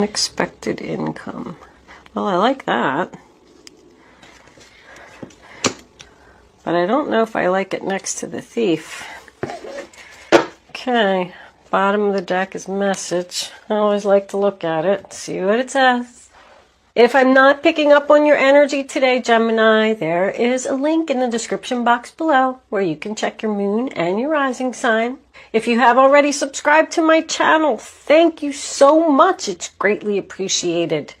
Unexpected income. Well, I like that. But I don't know if I like it next to the thief. Okay, bottom of the deck is message. I always like to look at it, see what it says. If I'm not picking up on your energy today, Gemini, there is a link in the description box below where you can check your moon and your rising sign. If you have already subscribed to my channel, thank you so much. It's greatly appreciated.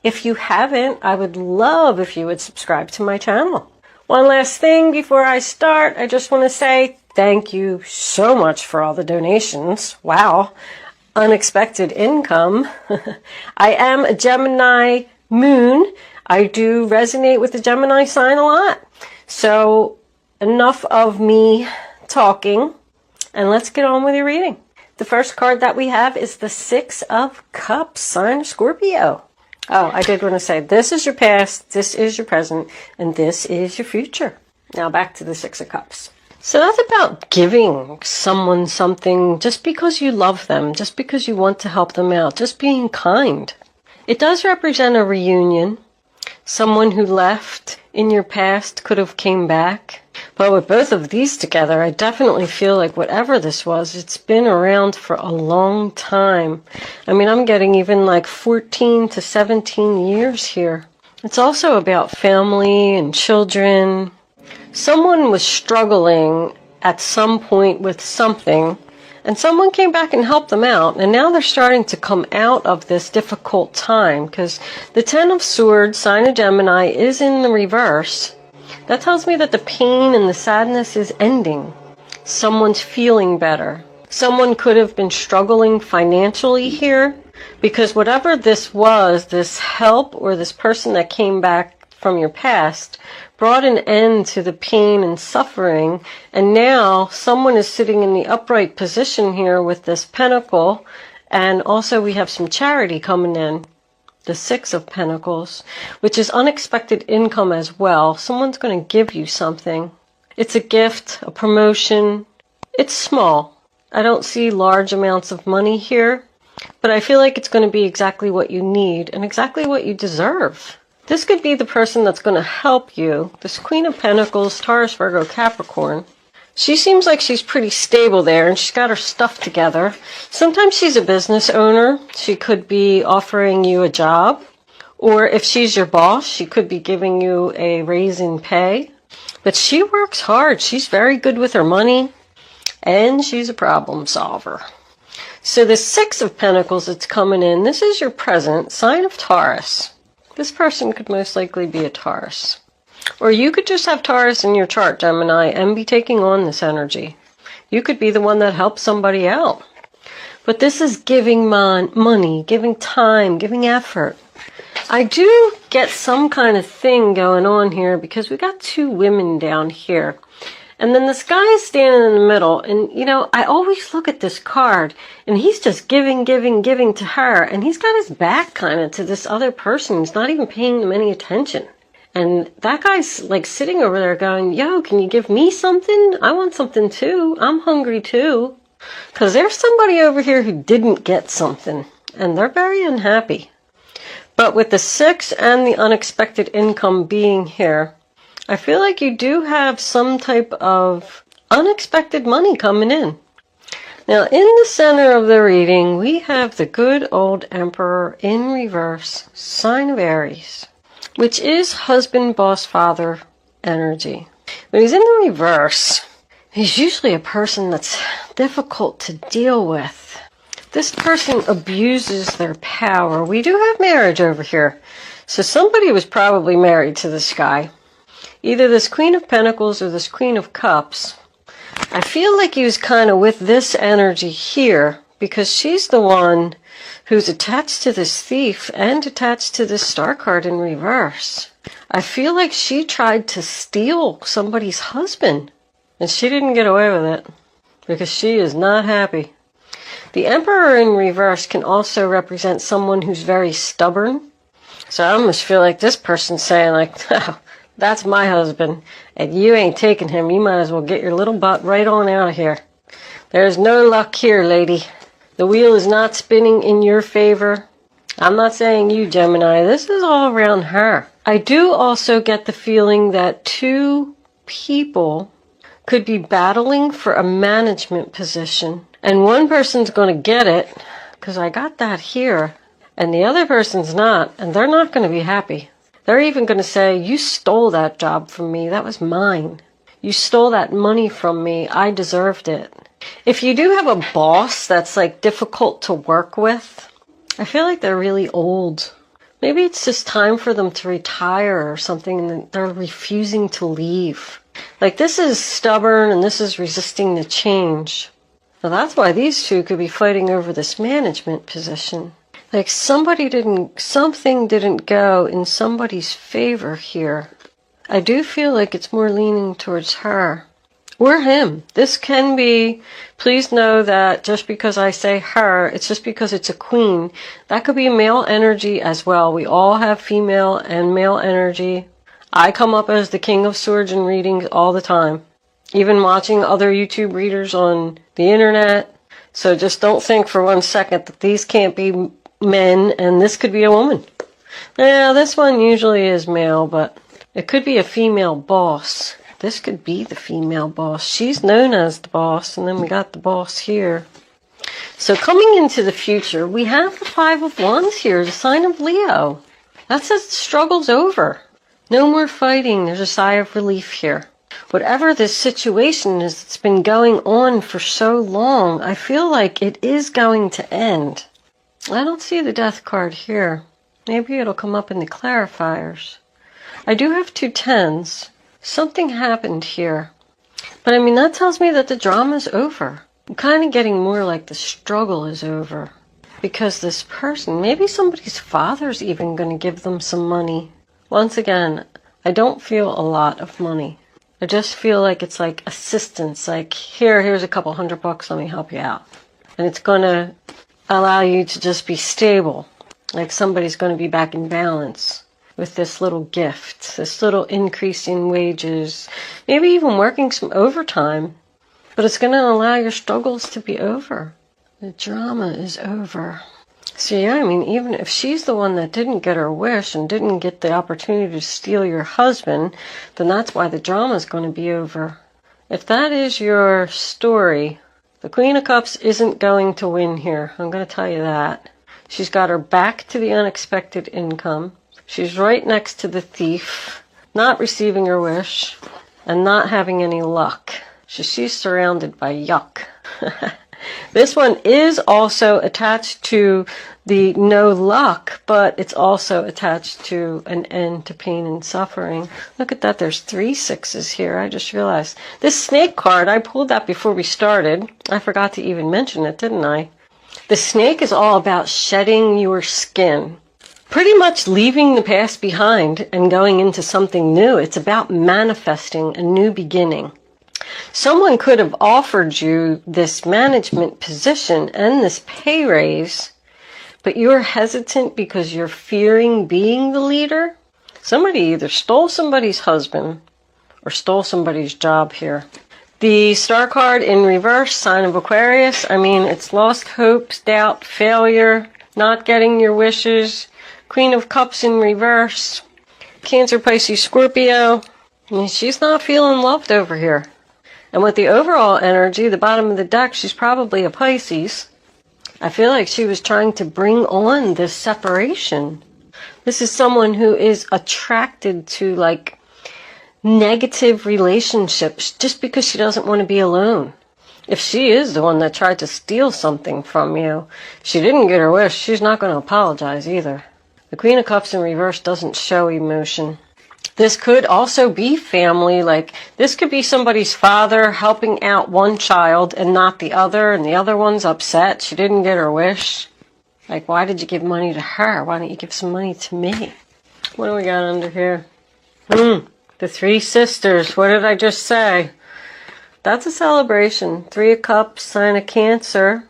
If you haven't, I would love if you would subscribe to my channel. One last thing before I start, I just want to say thank you so much for all the donations. Wow, unexpected income. I am a Gemini moon. I do resonate with the Gemini sign a lot. So enough of me talking, and let's get on with your reading. The first card that we have is the Six of Cups, sign of Scorpio. Oh, I did want to say, this is your past, this is your present, and this is your future. Now back to the Six of Cups. So that's about giving someone something just because you love them, just because you want to help them out, just being kind. It does represent a reunion. Someone who left in your past could have came back. But with both of these together, I definitely feel like whatever this was, it's been around for a long time. I mean, I'm getting even like 14 to 17 years here. It's also about family and children. Someone was struggling at some point with something, and someone came back and helped them out, and now they're starting to come out of this difficult time, because the Ten of Swords, sign of Gemini, is in the reverse. That tells me that the pain and the sadness is ending. Someone's feeling better. Someone could have been struggling financially here, because whatever this was, this help or this person that came back from your past brought an end to the pain and suffering, and now someone is sitting in the upright position here with this pentacle, and also we have some charity coming in, the Six of Pentacles, which is unexpected income as well. Someone's going to give you something. It's a gift, a promotion. It's small. I don't see large amounts of money here, but I feel like it's going to be exactly what you need and exactly what you deserve. This could be the person that's going to help you. This Queen of Pentacles, Taurus, Virgo, Capricorn. She seems like she's pretty stable there, and she's got her stuff together. Sometimes she's a business owner. She could be offering you a job. Or if she's your boss, she could be giving you a raise in pay. But she works hard. She's very good with her money, and she's a problem solver. So the Six of Pentacles that's coming in, this is your present, sign of Taurus. This person could most likely be a Taurus. Or you could just have Taurus in your chart, Gemini, and be taking on this energy. You could be the one that helps somebody out. But this is giving money, giving time, giving effort. I do get some kind of thing going on here because we got two women down here. And then this guy is standing in the middle, and, you know, I always look at this card, and he's just giving to her, and he's got his back kind of to this other person. He's not even paying them any attention. And that guy's, like, sitting over there going, yo, can you give me something? I want something, too. I'm hungry, too. Because there's somebody over here who didn't get something, and they're very unhappy. But with the Six and the unexpected income being here, I feel like you do have some type of unexpected money coming in. Now, in the center of the reading, we have the good old Emperor in reverse, sign of Aries, which is husband, boss, father energy. When he's in the reverse, he's usually a person that's difficult to deal with. This person abuses their power. We do have marriage over here. So somebody was probably married to this guy. Either this Queen of Pentacles or this Queen of Cups. I feel like he was kind of with this energy here because she's the one who's attached to this thief and attached to this star card in reverse. I feel like she tried to steal somebody's husband, and she didn't get away with it because she is not happy. The Emperor in reverse can also represent someone who's very stubborn. So I almost feel like this person's saying, like, oh, that's my husband, and you ain't taking him. You might as well get your little butt right on out of here. There's no luck here, lady. The wheel is not spinning in your favor. I'm not saying you, Gemini. This is all around her. I do also get the feeling that two people could be battling for a management position. And one person's going to get it, because I got that here. And the other person's not, and they're not going to be happy. They're even going to say, you stole that job from me. That was mine. You stole that money from me. I deserved it. If you do have a boss that's like difficult to work with, I feel like they're really old. Maybe it's just time for them to retire or something, and they're refusing to leave. Like, this is stubborn and this is resisting the change. Now that's why these two could be fighting over this management position. Like something didn't go in somebody's favor here. I do feel like it's more leaning towards her. Or him. This can be, please know that just because I say her, it's just because it's a queen. That could be male energy as well. We all have female and male energy. I come up as the King of Swords in readings all the time. Even watching other YouTube readers on the internet. So just don't think for 1 second that these can't be men and this could be a woman. Now, this one usually is male, but it could be a female boss. This could be the female boss. She's known as the boss, and then we got the boss here. So coming into the future, we have the Five of Wands here, the sign of Leo. That says the struggle's over. No more fighting. There's a sigh of relief here. Whatever this situation is that's been going on for so long, I feel like it is going to end. I don't see the Death card here. Maybe it'll come up in the clarifiers. I do have 2 tens. Something happened here. But I mean, that tells me that the drama's over. I'm kind of getting more like the struggle is over. Because this person, maybe somebody's father's even going to give them some money. Once again, I don't feel a lot of money. I just feel like it's like assistance. Like, here's a couple $100, let me help you out. And it's going to allow you to just be stable. Like somebody's going to be back in balance with this little gift, this little increase in wages, maybe even working some overtime. But it's going to allow your struggles to be over. The drama is over. So yeah, I mean, even if she's the one that didn't get her wish and didn't get the opportunity to steal your husband, then that's why the drama is going to be over. If that is your story, the Queen of Cups isn't going to win here. I'm going to tell you that. She's got her back to the unexpected income. She's right next to the Thief, not receiving her wish and not having any luck. She's surrounded by yuck. This one is also attached to the no luck, but it's also attached to an end to pain and suffering. Look at that. There's 3 6s here. I just realized. This snake card, I pulled that before we started. I forgot to even mention it, didn't I? The snake is all about shedding your skin. Pretty much leaving the past behind and going into something new. It's about manifesting a new beginning. Someone could have offered you this management position and this pay raise, but you're hesitant because you're fearing being the leader. Somebody either stole somebody's husband or stole somebody's job here. The star card in reverse, sign of Aquarius. I mean, it's lost hopes, doubt, failure, not getting your wishes. Queen of Cups in reverse. Cancer, Pisces, Scorpio. I mean, she's not feeling loved over here. And with the overall energy, the bottom of the deck, she's probably a Pisces. I feel like she was trying to bring on this separation. This is someone who is attracted to, like, negative relationships just because she doesn't want to be alone. If she is the one that tried to steal something from you, she didn't get her wish, she's not going to apologize either. The Queen of Cups in reverse doesn't show emotion. This could also be family, like this could be somebody's father helping out one child and not the other, and the other one's upset. She didn't get her wish. Like, why did you give money to her? Why don't you give some money to me? What do we got under here? The 3 sisters. What did I just say? That's a celebration. 3 of Cups, sign of Cancer.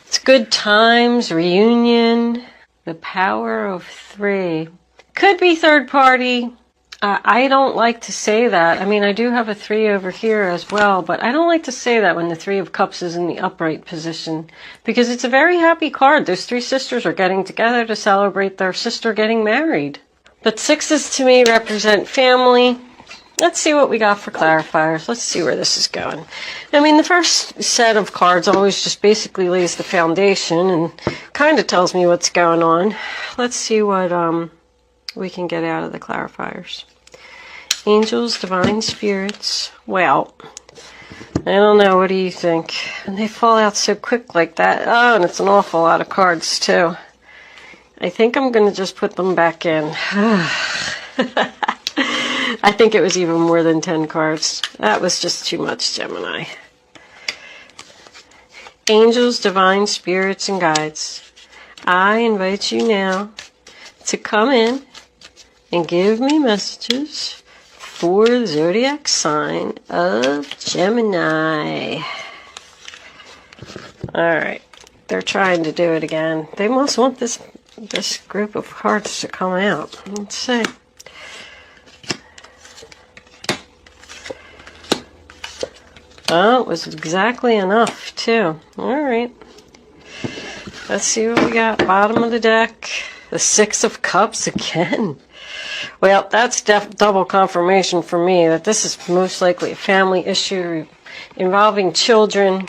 It's good times, reunion, the power of 3. Could be third party. I don't like to say that. I mean, I do have a 3 over here as well, but I don't like to say that when the 3 of Cups is in the upright position, because it's a very happy card. Those 3 sisters are getting together to celebrate their sister getting married. But 6s to me represent family. Let's see what we got for clarifiers. Let's see where this is going. I mean, the first set of cards always just basically lays the foundation and kind of tells me what's going on. Let's see what we can get out of the clarifiers. Angels, divine spirits. Well, I don't know. What do you think? And they fall out so quick like that. Oh, and it's an awful lot of cards, too. I think I'm going to just put them back in. I think it was even more than 10 cards. That was just too much, Gemini. Angels, divine spirits, and guides. I invite you now to come in and give me messages for the zodiac sign of Gemini. Alright, they're trying to do it again. They must want this group of cards to come out. Let's see. Oh, it was exactly enough, too. Alright. Let's see what we got. Bottom of the deck. The 6 of Cups again. Well, that's double confirmation for me that this is most likely a family issue involving children,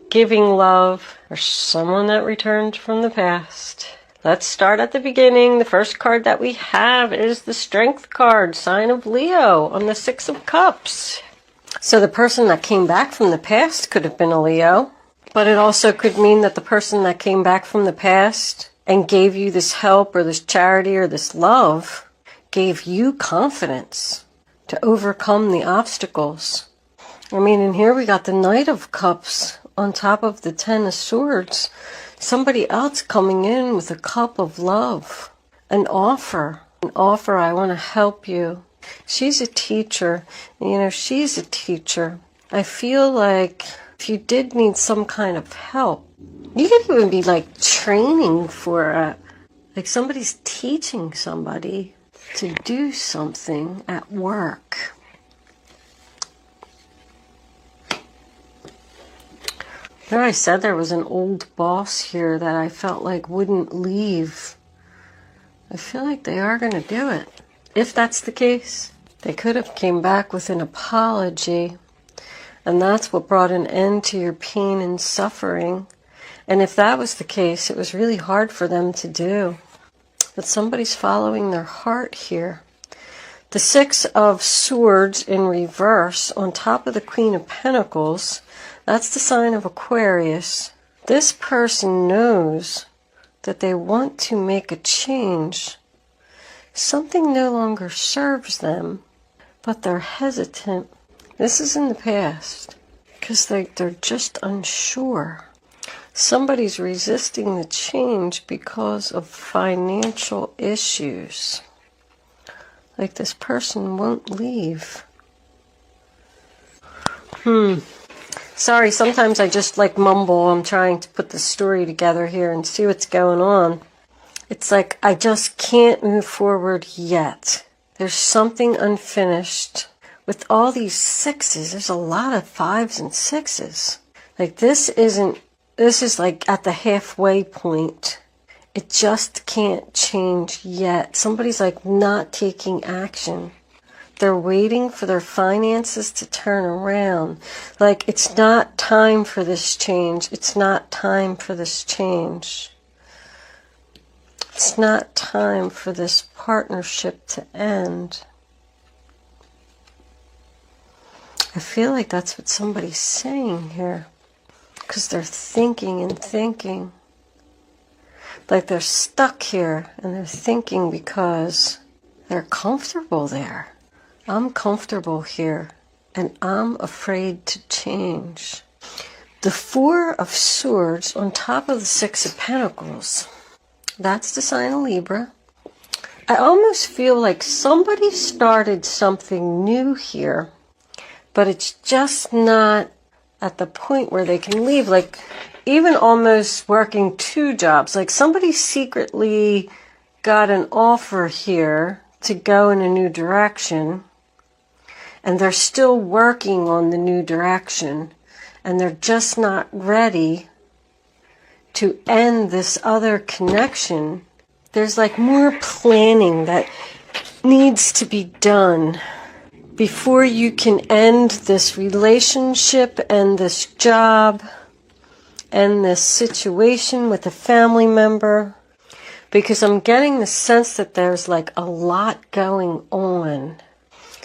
giving love, or someone that returned from the past. Let's start at the beginning. The first card that we have is the Strength card, sign of Leo, on the 6 of Cups. So the person that came back from the past could have been a Leo, but it also could mean that the person that came back from the past and gave you this help or this charity or this love gave you confidence to overcome the obstacles. I mean, and here we got the Knight of Cups on top of the 10 of Swords. Somebody else coming in with a cup of love, an offer, I want to help you. She's a teacher. You know, she's a teacher. I feel like if you did need some kind of help, you could even be like training for like somebody's teaching somebody to do something at work. There I said there was an old boss here that I felt like wouldn't leave. I feel like they are going to do it. If that's the case, they could have came back with an apology, and that's what brought an end to your pain and suffering. And if that was the case, it was really hard for them to do. But somebody's following their heart here. The 6 of Swords in reverse on top of the Queen of Pentacles, that's the sign of Aquarius. This person knows that they want to make a change. Something no longer serves them, but they're hesitant. This is in the past because they're just unsure. Somebody's resisting the change because of financial issues. Like this person won't leave. Sorry, sometimes I just like mumble. I'm trying to put the story together here and see what's going on. It's like I just can't move forward yet. There's something unfinished. With all these 6s, there's a lot of 5s and 6s. Like this is like at the halfway point. It just can't change yet. Somebody's like not taking action. They're waiting for their finances to turn around. Like it's not time for this change. It's not time for this change. It's not time for this partnership to end. I feel like that's what somebody's saying here. Because they're thinking and thinking. Like they're stuck here and they're thinking because they're comfortable there. I'm comfortable here and I'm afraid to change. The 4 of Swords on top of the 6 of Pentacles. That's the sign of Libra. I almost feel like somebody started something new here, but it's just not at the point where they can leave. Like even almost working 2 jobs. Like somebody secretly got an offer here to go in a new direction, and they're still working on the new direction, and they're just not ready to end this other connection. There's like more planning that needs to be done before you can end this relationship and this job and this situation with a family member, because I'm getting the sense that there's like a lot going on.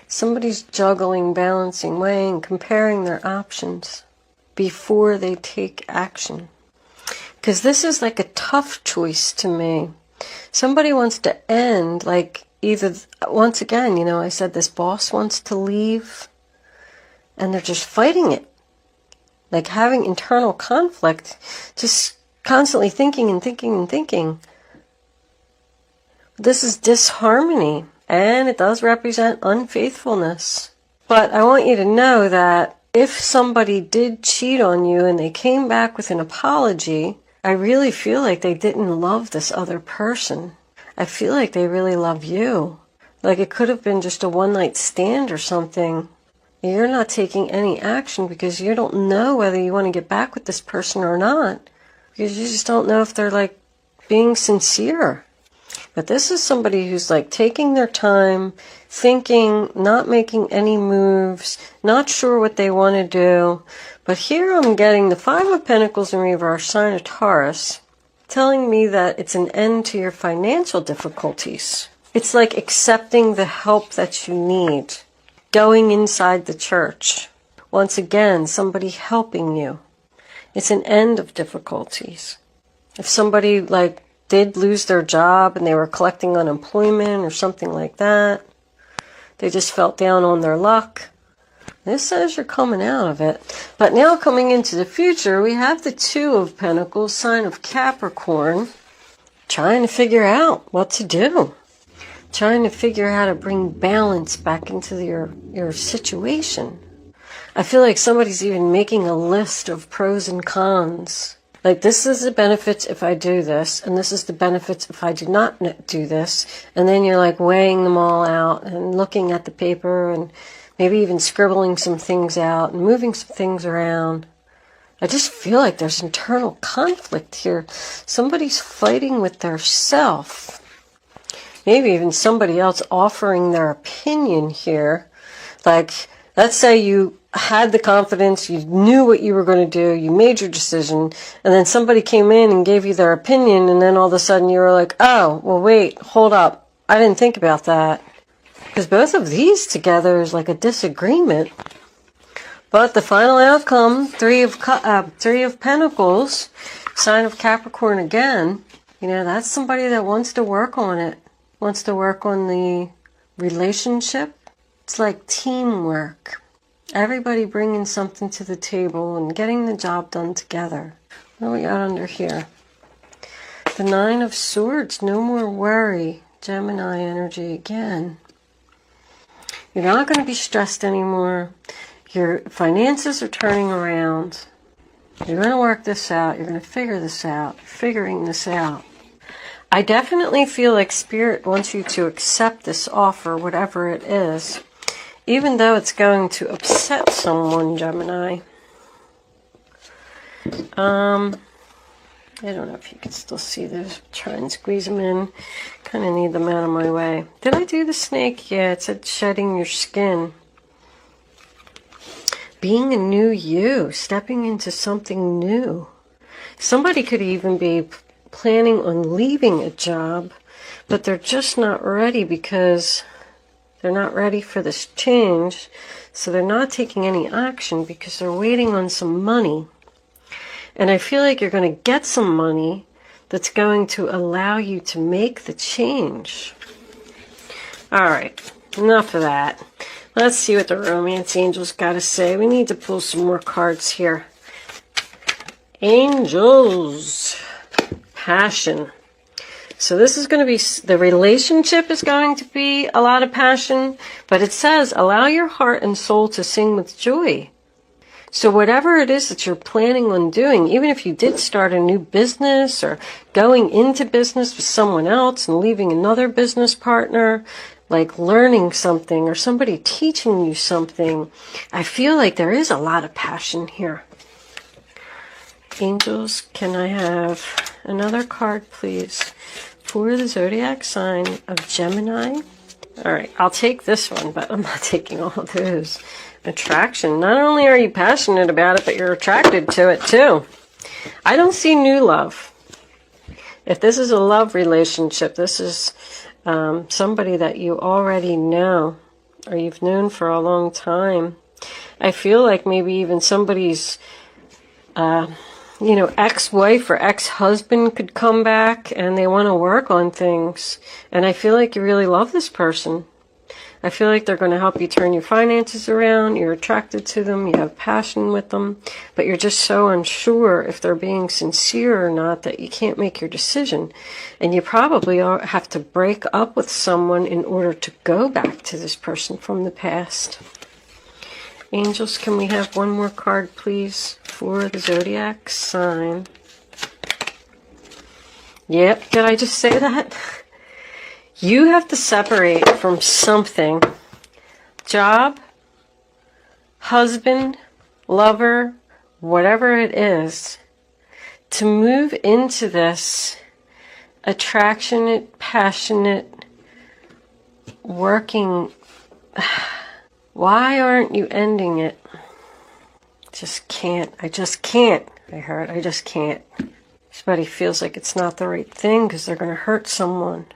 Somebody's juggling, balancing, weighing, comparing their options before they take action. Because this is like a tough choice to me. Somebody wants to end, like either, once again, you know, I said this boss wants to leave and they're just fighting it. Like having internal conflict, just constantly thinking and thinking and thinking. This is disharmony, and it does represent unfaithfulness. But I want you to know that if somebody did cheat on you and they came back with an apology, I really feel like they didn't love this other person. I feel like they really love you. Like it could have been just a one-night stand or something. You're not taking any action because you don't know whether you want to get back with this person or not. Because you just don't know if they're like being sincere. But this is somebody who's like taking their time, thinking, not making any moves, not sure what they want to do. But here I'm getting the Five of Pentacles in reverse, sign of Taurus, telling me that it's an end to your financial difficulties. It's like accepting the help that you need. Going inside the church. Once again, somebody helping you. It's an end of difficulties. If somebody like did lose their job and they were collecting unemployment or something like that, they just felt down on their luck. This says you're coming out of it. But now coming into the future, we have the Two of Pentacles, sign of Capricorn, trying to figure out what to do. Trying to figure out how to bring balance back into your situation. I feel like somebody's even making a list of pros and cons. Like this is the benefits if I do this, and this is the benefits if I do not do this. And then you're like weighing them all out and looking at the paper and maybe even scribbling some things out and moving some things around. I just feel like there's internal conflict here. Somebody's fighting with their self. Maybe even somebody else offering their opinion here. Like, let's say you had the confidence, you knew what you were going to do, you made your decision, and then somebody came in and gave you their opinion, and then all of a sudden you were like, oh, well, wait, hold up. I didn't think about that. Because both of these together is like a disagreement. But the final outcome, Three of Pentacles, sign of Capricorn again, you know, that's somebody that wants to work on it. Wants to work on the relationship. It's like teamwork. Everybody bringing something to the table and getting the job done together. What do we got under here? The Nine of Swords. No more worry. Gemini energy again. You're not going to be stressed anymore. Your finances are turning around. You're going to work this out. You're going to figure this out. You're figuring this out. I definitely feel like Spirit wants you to accept this offer, whatever it is, even though it's going to upset someone, Gemini. I don't know if you can still see this. Try and squeeze them in. Kind of need them out of my way. Did I do the snake? Yeah, it said shedding your skin. Being a new you, stepping into something new. Somebody could even be planning on leaving a job, but they're just not ready because they're not ready for this change. So they're not taking any action because they're waiting on some money. And I feel like you're going to get some money that's going to allow you to make the change. All right, enough of that. Let's see what the romance angels got to say. We need to pull some more cards here. Angels. Passion. So this is going to be, the relationship is going to be a lot of passion, but it says, allow your heart and soul to sing with joy. So whatever it is that you're planning on doing, even if you did start a new business or going into business with someone else and leaving another business partner, like learning something or somebody teaching you something. I feel like there is a lot of passion here. Angels, can I have another card, please, for the zodiac sign of Gemini? All right, I'll take this one, but I'm not taking all of those. Attraction. Not only are you passionate about it, but you're attracted to it too. I don't see new love. If this is a love relationship, this is somebody that you already know or you've known for a long time. I feel like maybe even somebody's, ex-wife or ex-husband could come back and they want to work on things. And I feel like you really love this person. I feel like they're going to help you turn your finances around. You're attracted to them. You have passion with them. But you're just so unsure if they're being sincere or not that you can't make your decision. And you probably have to break up with someone in order to go back to this person from the past. Angels, can we have one more card, please, for the zodiac sign? Yep, did I just say that? You have to separate from something. Job, husband, lover, whatever it is, to move into this attractionate, passionate, working. Why aren't you ending it? Just can't. I just can't. I just can't. Somebody feels like it's not the right thing because they're going to hurt someone.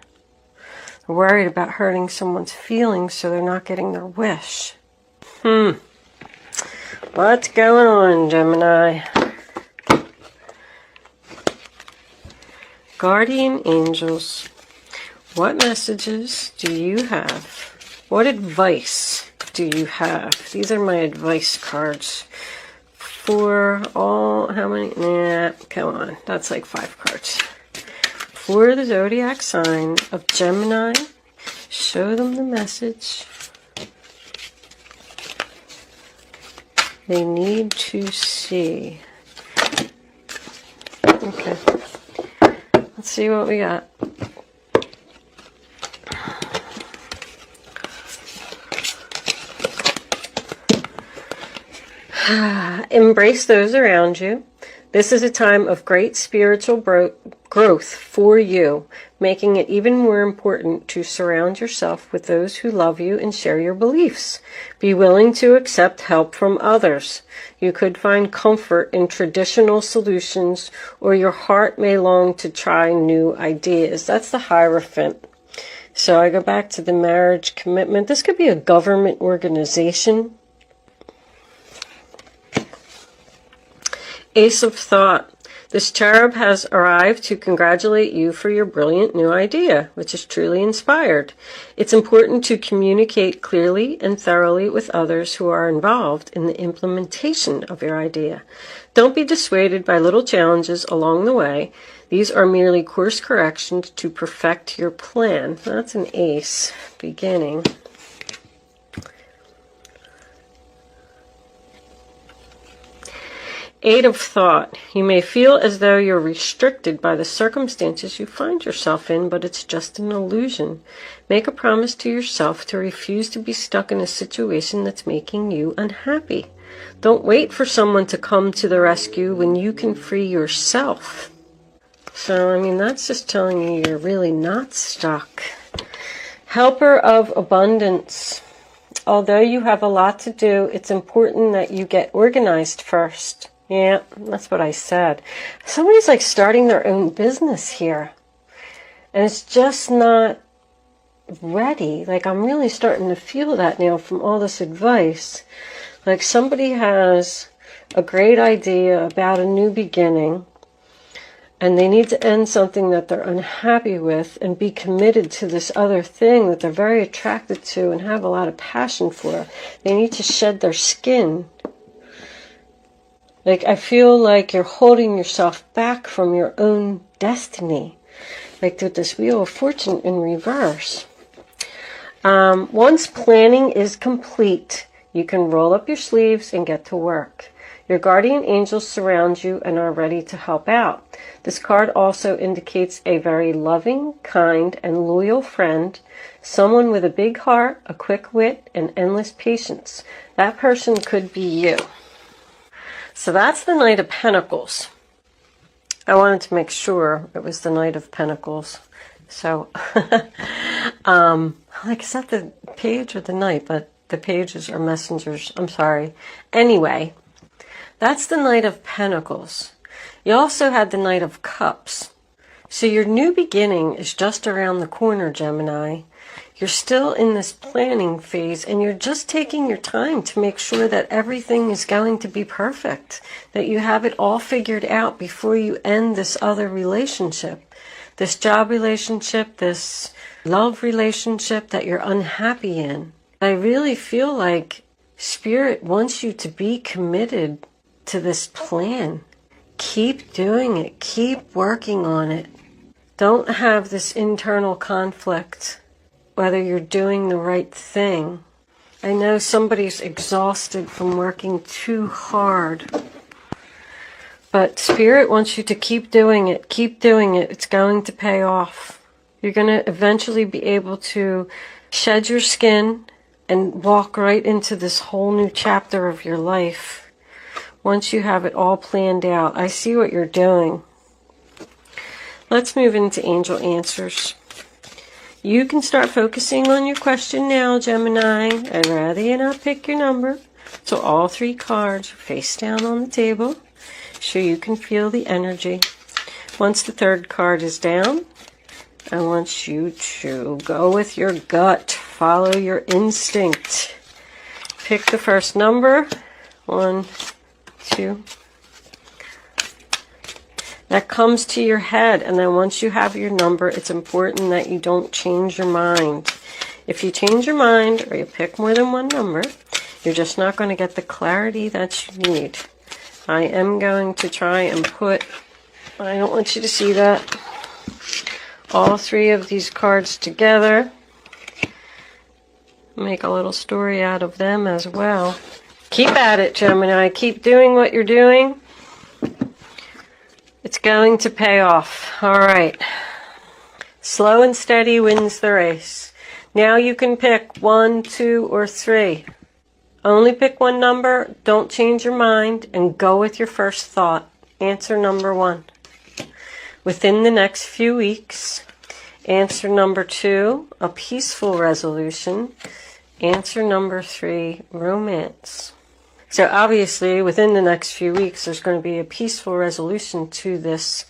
They're worried about hurting someone's feelings, so they're not getting their wish. What's going on, Gemini? Guardian angels, what messages do you have? What advice do you have? These are my advice cards for all, how many? Nah, come on. That's like 5 cards. For the zodiac sign of Gemini, show them the message they need to see. Okay. Let's see what we got. Embrace those around you. This is a time of great spiritual growth for you, making it even more important to surround yourself with those who love you and share your beliefs. Be willing to accept help from others. You could find comfort in traditional solutions, or your heart may long to try new ideas. That's the Hierophant. So I go back to the marriage commitment. This could be a government organization. Ace of Thought. This cherub has arrived to congratulate you for your brilliant new idea, which is truly inspired. It's important to communicate clearly and thoroughly with others who are involved in the implementation of your idea. Don't be dissuaded by little challenges along the way. These are merely course corrections to perfect your plan. That's an ace beginning. Eight of Thought. You may feel as though you're restricted by the circumstances you find yourself in, but it's just an illusion. Make a promise to yourself to refuse to be stuck in a situation that's making you unhappy. Don't wait for someone to come to the rescue when you can free yourself. So, I mean, that's just telling you you're really not stuck. Helper of Abundance. Although you have a lot to do, it's important that you get organized first. Yeah, that's what I said. Somebody's like starting their own business here. And it's just not ready. Like, I'm really starting to feel that now from all this advice. Like, somebody has a great idea about a new beginning, and they need to end something that they're unhappy with and be committed to this other thing that they're very attracted to and have a lot of passion for. They need to shed their skin. Like, I feel like you're holding yourself back from your own destiny. Like with this Wheel of Fortune in reverse. Once planning is complete, you can roll up your sleeves and get to work. Your guardian angels surround you and are ready to help out. This card also indicates a very loving, kind, and loyal friend, someone with a big heart, a quick wit, and endless patience. That person could be you. So that's the Knight of Pentacles. I wanted to make sure it was the Knight of Pentacles. So, like, is that the page or the Knight? But the pages are messengers. I'm sorry. Anyway, that's the Knight of Pentacles. You also had the Knight of Cups. So your new beginning is just around the corner, Gemini. You're still in this planning phase, and you're just taking your time to make sure that everything is going to be perfect, that you have it all figured out before you end this other relationship, this job relationship, this love relationship that you're unhappy in. I really feel like Spirit wants you to be committed to this plan. Keep doing it. Keep working on it. Don't have this internal conflict, whether you're doing the right thing. I know somebody's exhausted from working too hard, but Spirit wants you to keep doing it. Keep doing it. It's going to pay off. You're going to eventually be able to shed your skin and walk right into this whole new chapter of your life once you have it all planned out. I see what you're doing. Let's move into angel answers. You can start focusing on your question now, Gemini. I'd rather you not pick your number. So all 3 cards are face down on the table, so you can feel the energy. Once the 3rd card is down, I want you to go with your gut. Follow your instinct. Pick the first number. 1, 2. That comes to your head, and then once you have your number, it's important that you don't change your mind. If you change your mind or you pick more than one number, you're just not going to get the clarity that you need. I am going to try and put, I don't want you to see that, all 3 of these cards together. Make a little story out of them as well. Keep at it, Gemini. Keep doing what you're doing. It's going to pay off. All right. Slow and steady wins the race. Now you can pick 1, 2, or 3. Only pick one number. Don't change your mind, and go with your first thought. Answer number 1. Within the next few weeks. Answer number 2, a peaceful resolution. Answer number 3, romance. So obviously, within the next few weeks, there's going to be a peaceful resolution to this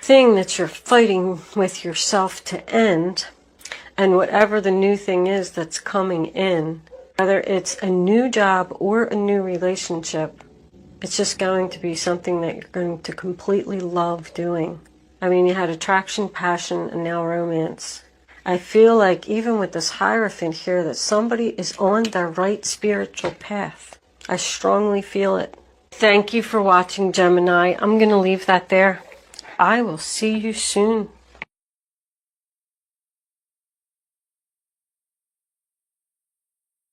thing that you're fighting with yourself to end. And whatever the new thing is that's coming in, whether it's a new job or a new relationship, it's just going to be something that you're going to completely love doing. I mean, you had attraction, passion, and now romance. I feel like even with this Hierophant here, that somebody is on the right spiritual path. I strongly feel it. Thank you for watching, Gemini. I'm going to leave that there. I will see you soon.